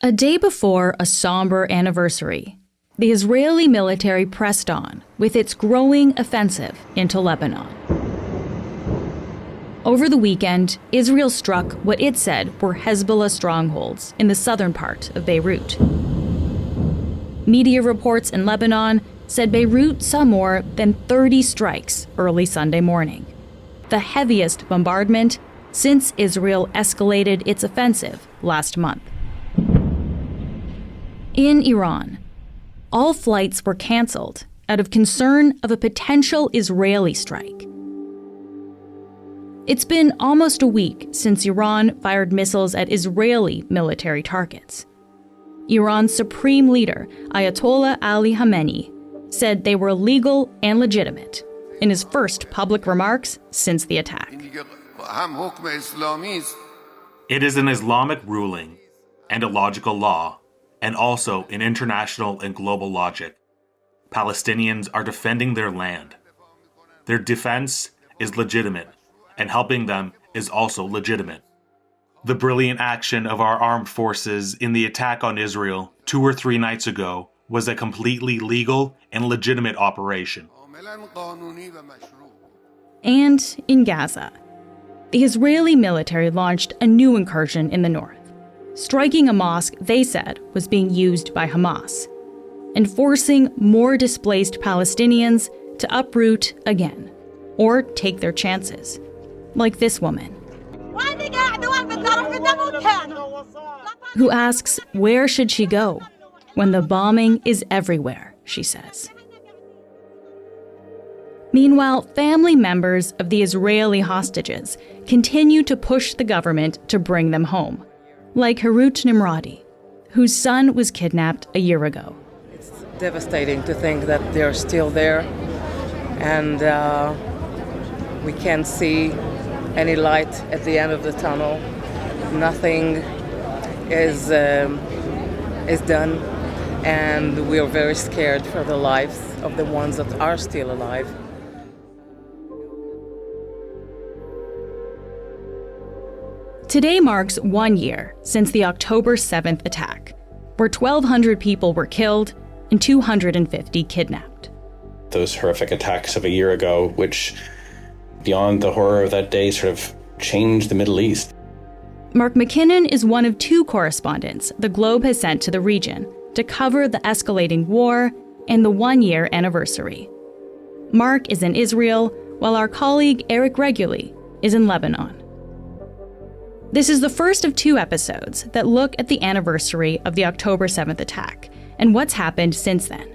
A day before a sombre anniversary, the Israeli military pressed on with its growing offensive into Lebanon. Over the weekend, Israel struck what it said were Hezbollah strongholds in the southern part of Beirut. Media reports in Lebanon said Beirut saw more than 30 strikes early Sunday morning, the heaviest bombardment since Israel escalated its offensive last month. In Iran, all flights were canceled out of concern of a potential Israeli strike. It's been almost a week since Iran fired missiles at Israeli military targets. Iran's supreme leader, Ayatollah Ali Khamenei, said they were legal and legitimate in his first public remarks since the attack. It is an Islamic ruling and a logical law, and also in international and global logic. Palestinians are defending their land. Their defense is legitimate, and helping them is also legitimate. The brilliant action of our armed forces in the attack on Israel 2 or 3 nights ago was a completely legal and legitimate operation. And in Gaza, the Israeli military launched a new incursion in the north, striking a mosque they said was being used by Hamas, and forcing more displaced Palestinians to uproot again, or take their chances, like this woman, who asks where should she go when the bombing is everywhere, she says. Meanwhile, family members of the Israeli hostages continue to push the government to bring them home, like Harut Nimrodi, whose son was kidnapped a year ago. It's devastating to think that they're still there, and we can't see any light at the end of the tunnel. Nothing is done, and we are very scared for the lives of the ones that are still alive. Today marks 1 year since the October 7th attack, where 1,200 people were killed and 250 kidnapped. Those horrific attacks of a year ago, which, beyond the horror of that day, sort of changed the Middle East. Mark MacKinnon is one of 2 correspondents the Globe has sent to the region to cover the escalating war and the 1-year anniversary. Mark is in Israel, while our colleague Eric Reguli is in Lebanon. This is the first of 2 episodes that look at the anniversary of the October 7th attack and what's happened since then.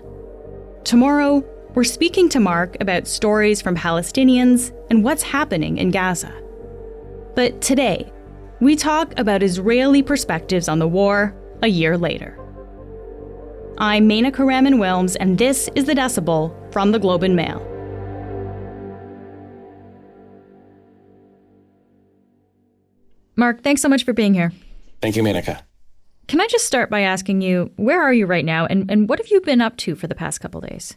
Tomorrow, we're speaking to Mark about stories from Palestinians and what's happening in Gaza. But today, we talk about Israeli perspectives on the war a year later. I'm Maina Karaman-Wilms, and this is The Decibel from the Globe and Mail. Mark, thanks so much for being here. Thank you, Menaka. Can I just start by asking you, where are you right now, and what have you been up to for the past couple days?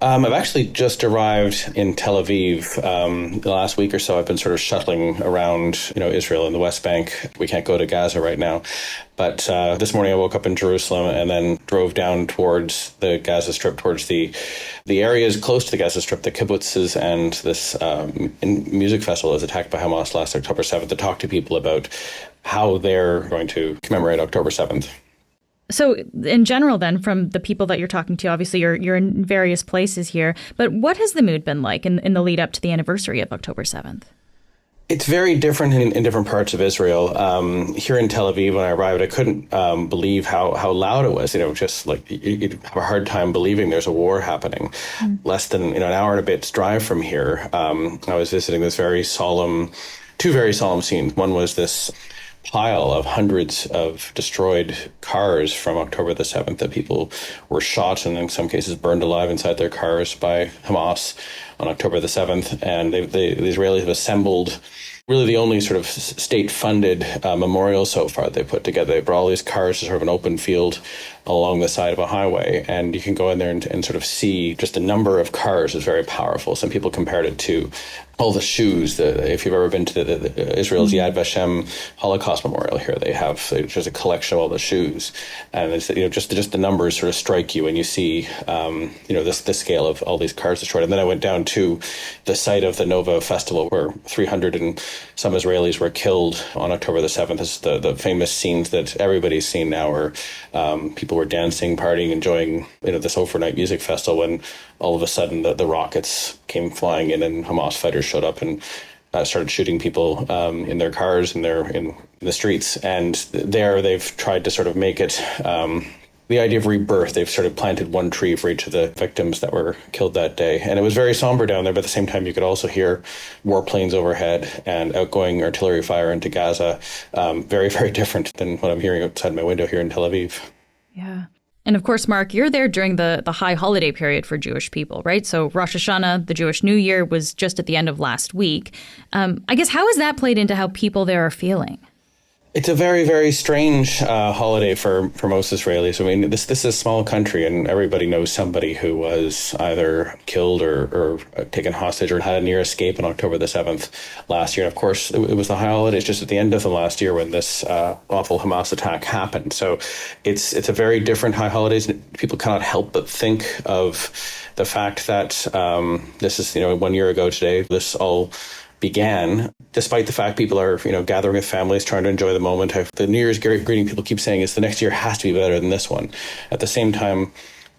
I've actually just arrived in Tel Aviv. The last week or so, I've been sort of shuttling around, Israel and the West Bank. We can't go to Gaza right now. But this morning I woke up in Jerusalem and then drove down towards the Gaza Strip, towards the areas close to the Gaza Strip, the kibbutzes, and this music festival that was attacked by Hamas last October 7th, to talk to people about how they're going to commemorate October 7th. So in general, then, from the people that you're talking to, obviously you're in various places here, but what has the mood been like in the lead up to the anniversary of October 7th? It's very different in different parts of Israel. Here in Tel Aviv, when I arrived, I couldn't believe how loud it was. Just like you'd have a hard time believing there's a war happening. Less than an hour and a bit's drive from here, I was visiting this two very solemn scenes. One was this pile of hundreds of destroyed cars from October the 7th that people were shot and in some cases burned alive inside their cars by Hamas on October the 7th. And the Israelis have assembled really the only sort of state-funded memorial so far they put together. They brought all these cars to sort of an open field along the side of a highway. And you can go in there and sort of see just the number of cars is very powerful. Some people compared it to all the shoes. If you've ever been to the Israel's Yad Vashem Holocaust Memorial here, there's a collection of all the shoes, and it's, just the numbers sort of strike you, and you see the scale of all these cars destroyed. And then I went down to the site of the Nova Festival, where 300 and some Israelis were killed on October the 7th. It's the famous scenes that everybody's seen now, where people were dancing, partying, enjoying this overnight music festival, when all of a sudden the rockets came flying in and Hamas fighters showed up and started shooting people in their cars and in the streets. And there they've tried to sort of make it the idea of rebirth. They've sort of planted one tree for each of the victims that were killed that day. And it was very somber down there, but at the same time you could also hear warplanes overhead and outgoing artillery fire into Gaza. Very, very different than what I'm hearing outside my window here in Tel Aviv. Yeah. And of course, Mark, you're there during the high holiday period for Jewish people, right? So Rosh Hashanah, the Jewish New Year, was just at the end of last week. I guess, how has that played into how people there are feeling? It's a very, very strange holiday for most Israelis. I mean, this is a small country, and everybody knows somebody who was either killed or taken hostage or had a near escape on October the 7th last year. And of course, it was the high holidays just at the end of the last year when this awful Hamas attack happened. So it's a very different high holidays. People cannot help but think of the fact that this is 1 year ago today, this all began, despite the fact people are, gathering with families, trying to enjoy the moment. The New Year's greeting people keep saying is the next year has to be better than this one. At the same time,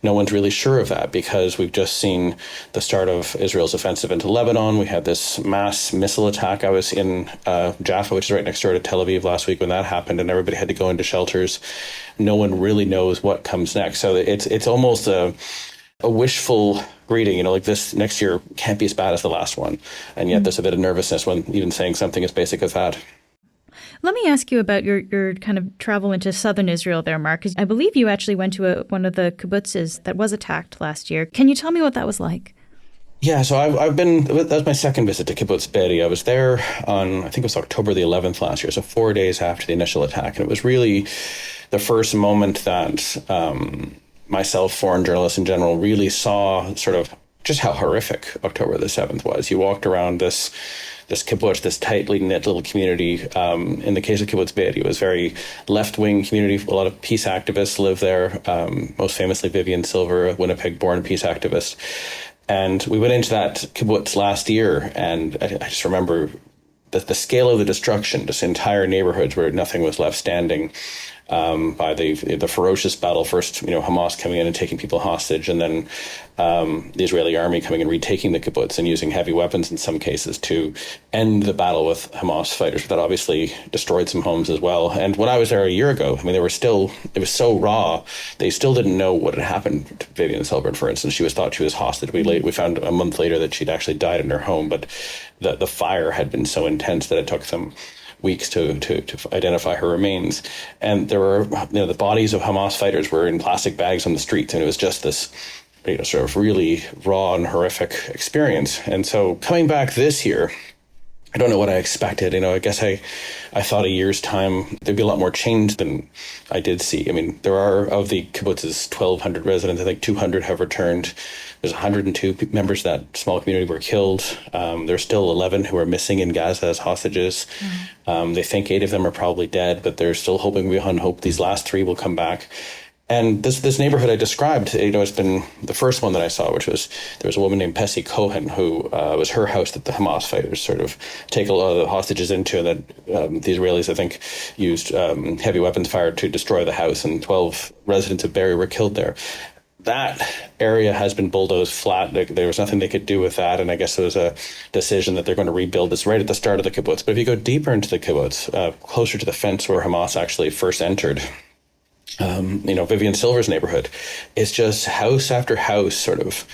no one's really sure of that, because we've just seen the start of Israel's offensive into Lebanon. We had this mass missile attack. I was in Jaffa, which is right next door to Tel Aviv, last week when that happened, and everybody had to go into shelters. No one really knows what comes next. So it's almost a wishful greeting, like this next year can't be as bad as the last one. And yet there's a bit of nervousness when even saying something as basic as that. Let me ask you about your kind of travel into southern Israel there, Mark, because I believe you actually went to one of the kibbutzes that was attacked last year. Can you tell me what that was like? Yeah, so that was my second visit to Kibbutz Be'eri. I was there on, I think it was October the 11th last year, so 4 days after the initial attack. And it was really the first moment that myself, foreign journalists in general, really saw sort of just how horrific October the 7th was. You walked around this kibbutz, this tightly knit little community. In the case of Kibbutz Be'eri, it was very left-wing community. A lot of peace activists live there, most famously Vivian Silver, a Winnipeg-born peace activist. And we went into that kibbutz last year, and I just remember the scale of the destruction, just entire neighborhoods where nothing was left standing. By the ferocious battle, first, Hamas coming in and taking people hostage, and then the Israeli army coming and retaking the kibbutz and using heavy weapons in some cases to end the battle with Hamas fighters. That obviously destroyed some homes as well. And when I was there a year ago, it was so raw, they still didn't know what had happened to Vivian Silver, for instance. She was thought she was hostage. We found a month later that she'd actually died in her home, but the fire had been so intense that it took them weeks to identify her remains. And there were, the bodies of Hamas fighters were in plastic bags on the streets, and it was just this, sort of really raw and horrific experience. And so coming back this year, I don't know what I expected. I guess I thought a year's time there'd be a lot more change than I did see. I mean, there are, of the kibbutz's 1,200 residents, I think 200 have returned. There's 102 members of that small community were killed. There's still 11 who are missing in Gaza as hostages. They think 8 of them are probably dead, but they're still hoping beyond hope these last 3 will come back. And this neighborhood I described, it's been the first one that I saw, which was, there was a woman named Pessi Cohen who was her house that the Hamas fighters sort of take a lot of the hostages into, and that the Israelis, I think, used heavy weapons fire to destroy the house, and 12 residents of Be'eri were killed there. That area has been bulldozed flat. There was nothing they could do with that, and I guess there was a decision that they're going to rebuild this right at the start of the kibbutz. But if you go deeper into the kibbutz, closer to the fence where Hamas actually first entered, Vivian Silver's neighborhood, is just house after house sort of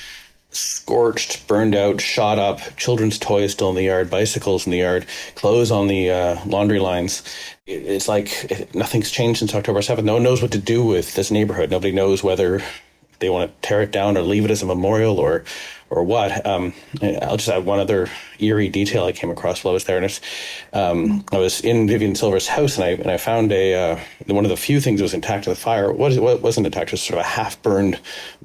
scorched, burned out, shot up, children's toys still in the yard, bicycles in the yard, clothes on the laundry lines. It's like nothing's changed since October 7th. No one knows what to do with this neighborhood. Nobody knows whether they want to tear it down or leave it as a memorial or what. I'll just add one other eerie detail I came across while I was there. And it's, I was in Vivian Silver's house, and I found one of the few things that was intact in the fire. What wasn't intact was sort of a half-burned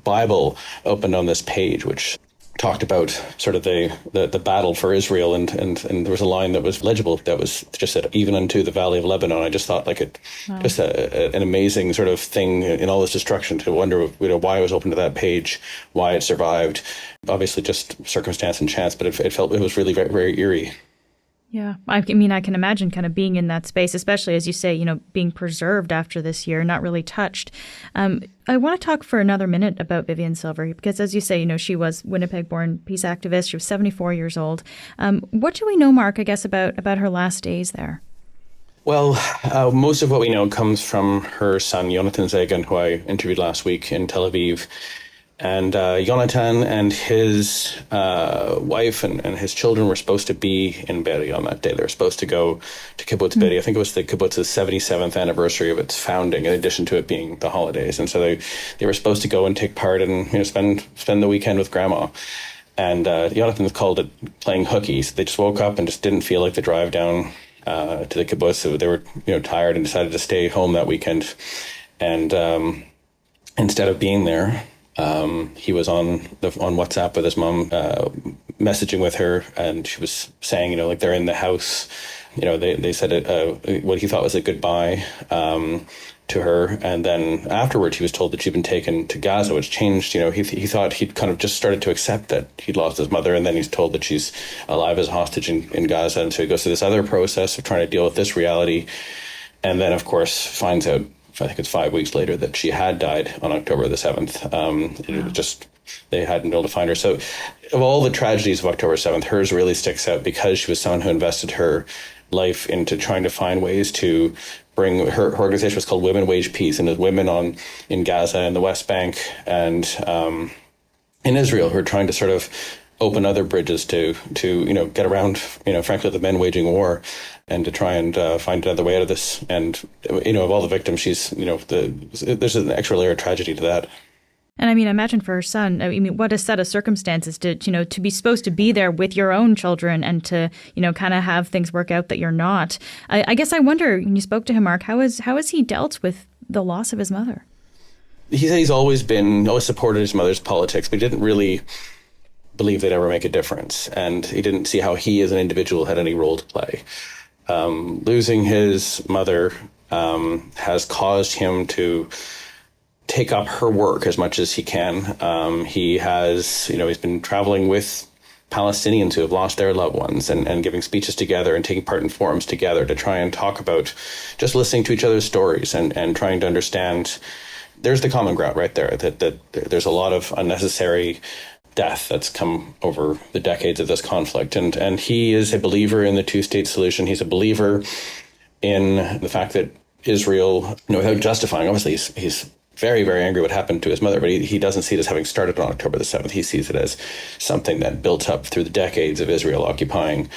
Bible opened on this page, which talked about sort of the battle for Israel, and there was a line that was legible that was just said, "Even unto the valley of Lebanon." I just thought Wow. just an amazing sort of thing in all this destruction to wonder why it was open to that page, why it survived. Obviously, just circumstance and chance, but it was really very, very eerie. Yeah. I mean, I can imagine kind of being in that space, especially as you say, being preserved after this year, not really touched. I want to talk for another minute about Vivian Silver, because as you say, she was Winnipeg-born peace activist. She was 74 years old. What do we know, Mark, I guess, about her last days there? Well, most of what we know comes from her son, Jonathan Zegan, who I interviewed last week in Tel Aviv. And Jonathan and his wife and his children were supposed to be in Be'eri on that day. They were supposed to go to Kibbutz Be'eri. I think it was the kibbutz's 77th anniversary of its founding, in addition to it being the holidays. And so they were supposed to go and take part and spend the weekend with Grandma. And Jonathan called it playing hooky. So they just woke up and just didn't feel like the drive down to the kibbutz. So they were tired and decided to stay home that weekend. And instead of being there, he was on WhatsApp with his mom, messaging with her, and she was saying, they're in the house. They said what he thought was a goodbye to her, and then afterwards he was told that she'd been taken to Gaza, which changed. He thought he'd kind of just started to accept that he'd lost his mother, and then he's told that she's alive as a hostage in Gaza, and so he goes through this other process of trying to deal with this reality, and then of course finds out, I think it's 5 weeks later, that she had died on October the 7th. It was just, they hadn't been able to find her. So of all the tragedies of October 7th, hers really sticks out because she was someone who invested her life into trying to find ways to bring, her organization was called Women Wage Peace, and there's women in Gaza and the West Bank and in Israel who are trying to sort of open other bridges to get around, frankly, the men waging war, and to try and find another way out of this. And, of all the victims, she's, there's an extra layer of tragedy to that. And I mean, imagine for her son, what a set of circumstances to be supposed to be there with your own children and to, kind of have things work out that you're not. I guess I wonder, when you spoke to him, Mark, how has he dealt with the loss of his mother? He said he's always supported his mother's politics, but he didn't really believe they'd ever make a difference. And he didn't see how he as an individual had any role to play. Losing his mother has caused him to take up her work as much as he can. He has, he's been traveling with Palestinians who have lost their loved ones and giving speeches together and taking part in forums together to try and talk about just listening to each other's stories and trying to understand. There's the common ground right there, that there's a lot of unnecessary death that's come over the decades of this conflict. And he is a believer in the two-state solution. He's a believer in the fact that Israel, without justifying, obviously he's very, very angry what happened to his mother, but he doesn't see it as having started on October the 7th. He sees it as something that built up through the decades of Israel occupying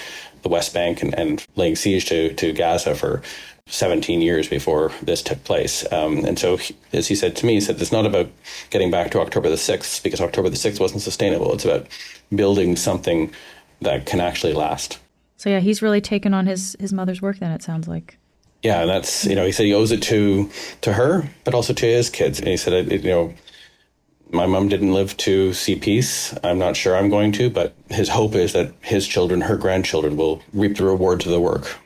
the West Bank and laying siege to Gaza for 17 years before this took place. And so, as he said to me, it's not about getting back to October the 6th, because October the 6th wasn't sustainable. It's about building something that can actually last. So yeah, he's really taken on his mother's work then, it sounds like. Yeah, and that's, he said he owes it to her, but also to his kids. And he said, my mom didn't live to see peace. I'm not sure I'm going to, but his hope is that his children, her grandchildren, will reap the rewards of the work.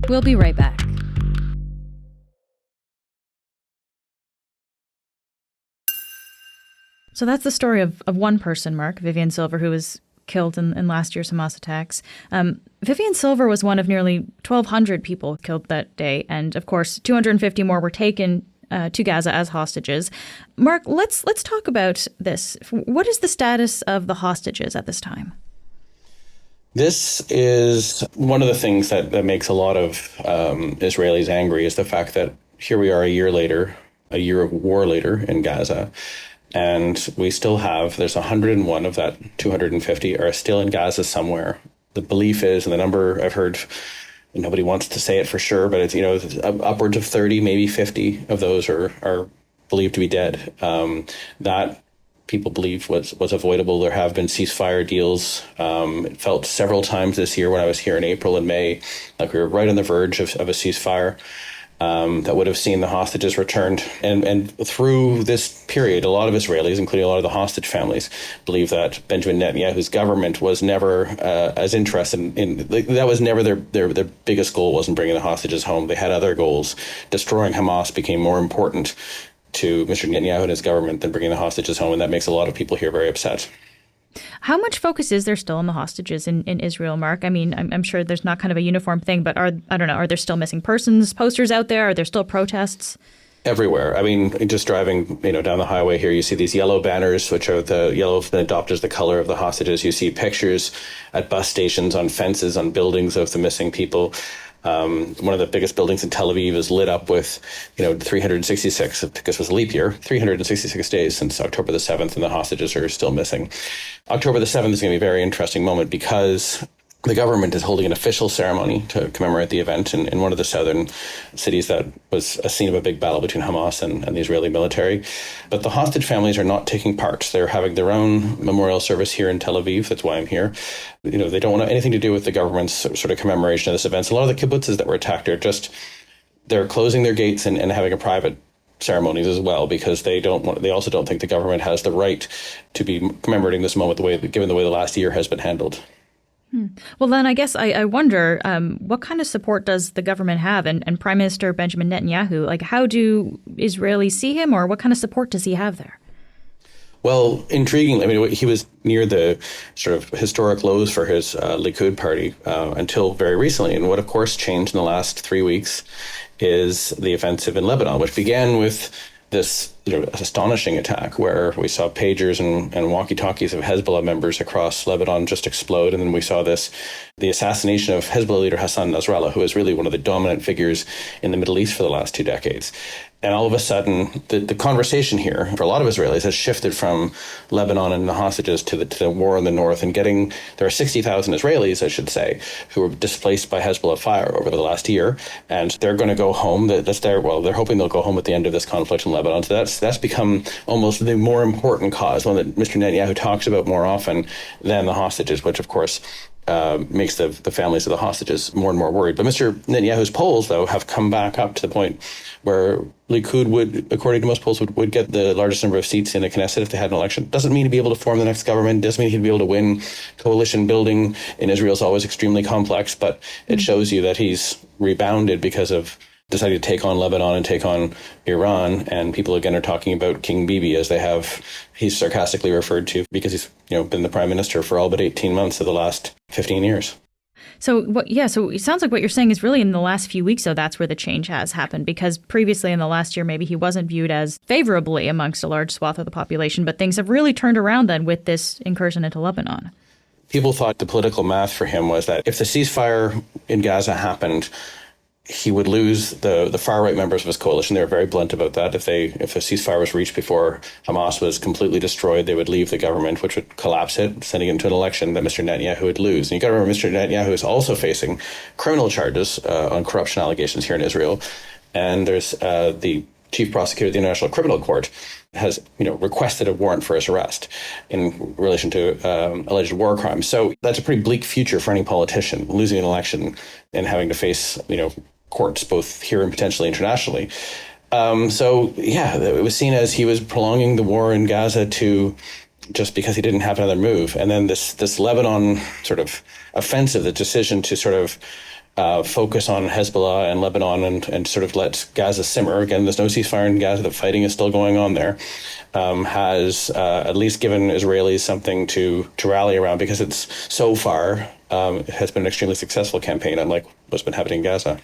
We'll be right back. So that's the story of one person, Mark, Vivian Silver, who was killed in last year's Hamas attacks. Vivian Silver was one of nearly 1,200 people killed that day. And of course, 250 more were taken to Gaza as hostages. Mark, let's talk about this. What is the status of the hostages at this time? This is one of the things that makes a lot of Israelis angry, is the fact that here we are a year of war later in Gaza, and we still have, there's 101 of that 250 are still in Gaza somewhere. The belief is, and the number I've heard, nobody wants to say it for sure, but it's, upwards of 30, maybe 50 of those are believed to be dead. That people believe was avoidable. There have been ceasefire deals. It felt several times this year when I was here in April and May, like we were right on the verge of a ceasefire that would have seen the hostages returned. And through this period, a lot of Israelis, including a lot of the hostage families, believe that Benjamin Netanyahu's government was never as interested in, that was never their biggest goal, wasn't bringing the hostages home. They had other goals. Destroying Hamas became more important to Mr. Netanyahu and his government than bringing the hostages home, and that makes a lot of people here very upset. How much focus is there still on the hostages in Israel, Mark? I mean, I'm sure there's not kind of a uniform thing, but are there still missing persons posters out there? Are there still protests? Everywhere. I mean, just driving, down the highway here, you see these yellow banners, which are the yellow have been adopted as the color of the hostages. You see pictures at bus stations, on fences, on buildings of the missing people. One of the biggest buildings in Tel Aviv is lit up with, 366, because it was a leap year, 366 days since October the 7th, and the hostages are still missing. October the 7th is going to be a very interesting moment because the government is holding an official ceremony to commemorate the event in one of the southern cities that was a scene of a big battle between Hamas and the Israeli military. But the hostage families are not taking part. They're having their own memorial service here in Tel Aviv. That's why I'm here. They don't want anything to do with the government's sort of commemoration of this event. So a lot of the kibbutzes that were attacked are they're closing their gates and having a private ceremonies as well, because they also don't think the government has the right to be commemorating this moment given the way the last year has been handled. Well, then I guess I wonder, what kind of support does the government have and Prime Minister Benjamin Netanyahu? Like, how do Israelis see him, or what kind of support does he have there? Well, intriguingly, I mean, he was near the sort of historic lows for his Likud party until very recently. And what, of course, changed in the last 3 weeks is the offensive in Lebanon, which began with this astonishing attack where we saw pagers and walkie-talkies of Hezbollah members across Lebanon just explode. And then we saw the assassination of Hezbollah leader Hassan Nasrallah, who is really one of the dominant figures in the Middle East for the last 2 decades. And all of a sudden, the conversation here for a lot of Israelis has shifted from Lebanon and the hostages to the war in the north, and there are 60,000 Israelis, I should say, who were displaced by Hezbollah fire over the last year, and they're going to go home. They're hoping they'll go home at the end of this conflict in Lebanon. So that's become almost the more important cause, one that Mr. Netanyahu talks about more often than the hostages, which of course makes the families of the hostages more and more worried. But Mr. Netanyahu's polls, though, have come back up to the point where Likud would, according to most polls, would get the largest number of seats in the Knesset if they had an election. Doesn't mean he'd be able to form the next government. Doesn't mean he'd be able to win. Coalition building in Israel is always extremely complex, but it shows you that he's rebounded because of deciding to take on Lebanon and take on Iran. And people again are talking about King Bibi, as he's sarcastically referred to, because he's been the prime minister for all but 18 months of the last 15 years. So it sounds like what you're saying is really in the last few weeks, so that's where the change has happened, because previously in the last year, maybe he wasn't viewed as favorably amongst a large swath of the population, but things have really turned around then with this incursion into Lebanon. People thought the political math for him was that if the ceasefire in Gaza happened, he would lose the far-right members of his coalition. They were very blunt about that. If a ceasefire was reached before Hamas was completely destroyed, they would leave the government, which would collapse it, sending it into an election that Mr. Netanyahu would lose. And you've got to remember, Mr. Netanyahu is also facing criminal charges on corruption allegations here in Israel. And there's the chief prosecutor of the International Criminal Court has requested a warrant for his arrest in relation to alleged war crimes. So that's a pretty bleak future for any politician, losing an election and having to face courts both here and potentially internationally. It was seen as he was prolonging the war in Gaza just because he didn't have another move. And then this Lebanon sort of offensive, the decision to sort of focus on Hezbollah and Lebanon and sort of let Gaza simmer. Again, there's no ceasefire in Gaza. The fighting is still going on there. Has at least given Israelis something to rally around, because it's so far it has been an extremely successful campaign, unlike what's been happening in Gaza.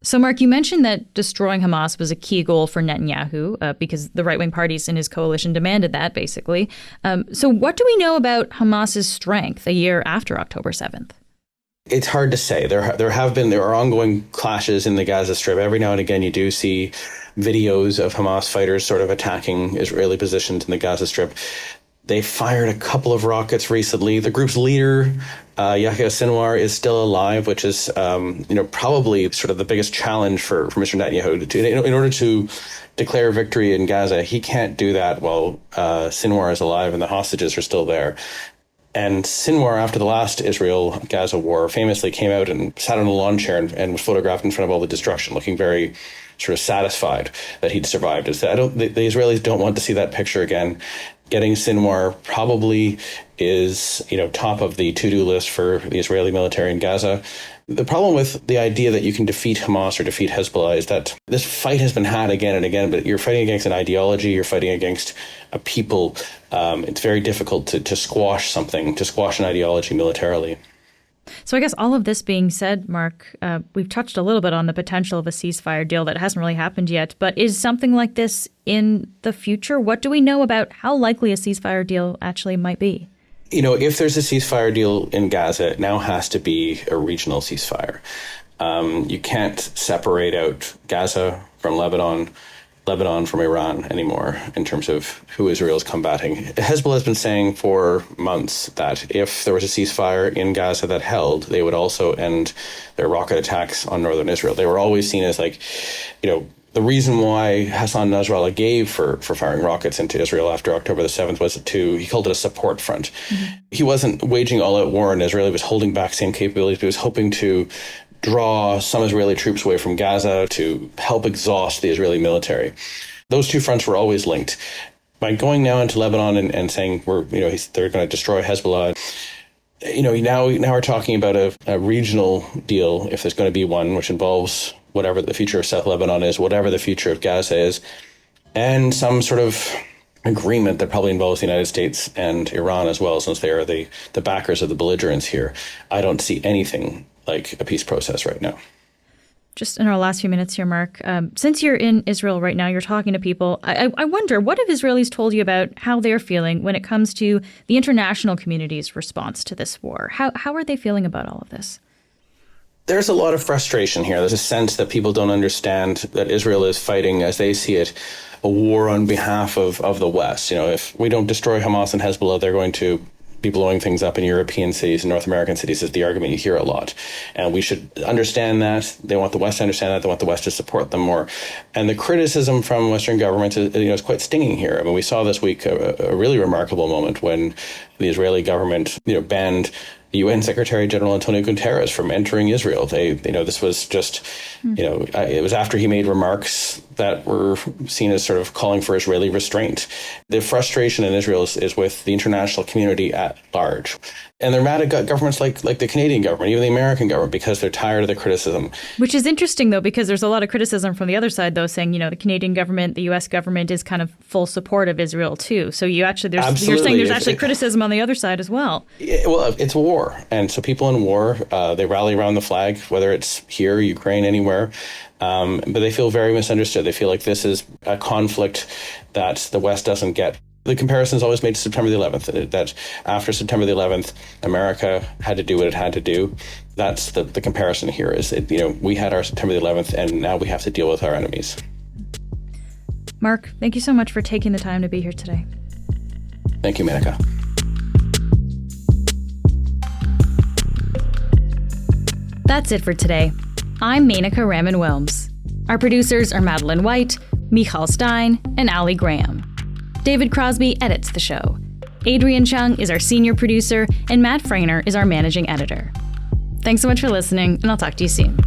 So, Mark, you mentioned that destroying Hamas was a key goal for Netanyahu because the right-wing parties in his coalition demanded that, basically. So what do we know about Hamas's strength a year after October 7th? It's hard to say. There are ongoing clashes in the Gaza Strip. Every now and again, you do see videos of Hamas fighters sort of attacking Israeli positions in the Gaza Strip. They fired a couple of rockets recently. The group's leader, Yahya Sinwar, is still alive, which is, probably sort of the biggest challenge for Mr. Netanyahu. In order to declare victory in Gaza, he can't do that while Sinwar is alive and the hostages are still there. And Sinwar, after the last Israel-Gaza war, famously came out and sat on a lawn chair and was photographed in front of all the destruction, looking very sort of satisfied that he'd survived. The Israelis don't want to see that picture again. Getting Sinwar probably is, top of the to-do list for the Israeli military in Gaza. The problem with the idea that you can defeat Hamas or defeat Hezbollah is that this fight has been had again and again, but you're fighting against an ideology, you're fighting against a people. It's very difficult to squash something, to squash an ideology militarily. So I guess all of this being said, Mark, we've touched a little bit on the potential of a ceasefire deal that hasn't really happened yet. But is something like this in the future? What do we know about how likely a ceasefire deal actually might be? If there's a ceasefire deal in Gaza, it now has to be a regional ceasefire. You can't separate out Gaza from Lebanon from Iran anymore in terms of who Israel is combating. Hezbollah has been saying for months that if there was a ceasefire in Gaza that held, they would also end their rocket attacks on northern Israel. They were always seen as the reason why Hassan Nasrallah gave for firing rockets into Israel after October the 7th was he called it a support front. Mm-hmm. He wasn't waging all-out war in Israel. He was holding back same capabilities, but he was hoping to draw some Israeli troops away from Gaza to help exhaust the Israeli military. Those two fronts were always linked. By going now into Lebanon and saying they're going to destroy Hezbollah, now we're talking about a regional deal, if there's going to be one, which involves whatever the future of South Lebanon is, whatever the future of Gaza is, and some sort of agreement that probably involves the United States and Iran as well, since they are the backers of the belligerents here. I don't see anything like a peace process right now. Just in our last few minutes here, Mark, since you're in Israel right now, you're talking to people. I wonder, what have Israelis told you about how they're feeling when it comes to the international community's response to this war? How are they feeling about all of this? There's a lot of frustration here. There's a sense that people don't understand that Israel is fighting, as they see it, a war on behalf of the West. If we don't destroy Hamas and Hezbollah, they're going to be blowing things up in European cities and North American cities is the argument you hear a lot. And we should understand that. They want the West to understand that. They want the West to support them more. And the criticism from Western governments is quite stinging here. I mean, we saw this week a really remarkable moment when the Israeli government banned the UN Secretary General Antonio Guterres from entering Israel. This was just, it was after he made remarks that were seen as sort of calling for Israeli restraint. The frustration in Israel is with the international community at large. And they're mad at governments like the Canadian government, even the American government, because they're tired of the criticism. Which is interesting, though, because there's a lot of criticism from the other side, though, saying, the Canadian government, the U.S. government is kind of full support of Israel, too. So you're saying there's actually criticism on the other side as well. Well, it's war. And so people in war, they rally around the flag, whether it's here, Ukraine, anywhere. But they feel very misunderstood. They feel like this is a conflict that the West doesn't get. The comparison is always made to September the 11th, that after September the 11th, America had to do what it had to do. That's the comparison here is, we had our September the 11th, and now we have to deal with our enemies. Mark, thank you so much for taking the time to be here today. Thank you, Menaka. That's it for today. I'm Menaka Raman-Wilms. Our producers are Madeline White, Michal Stein, and Ali Graham. David Crosby edits the show. Adrian Chung is our senior producer, and Matt Frainer is our managing editor. Thanks so much for listening, and I'll talk to you soon.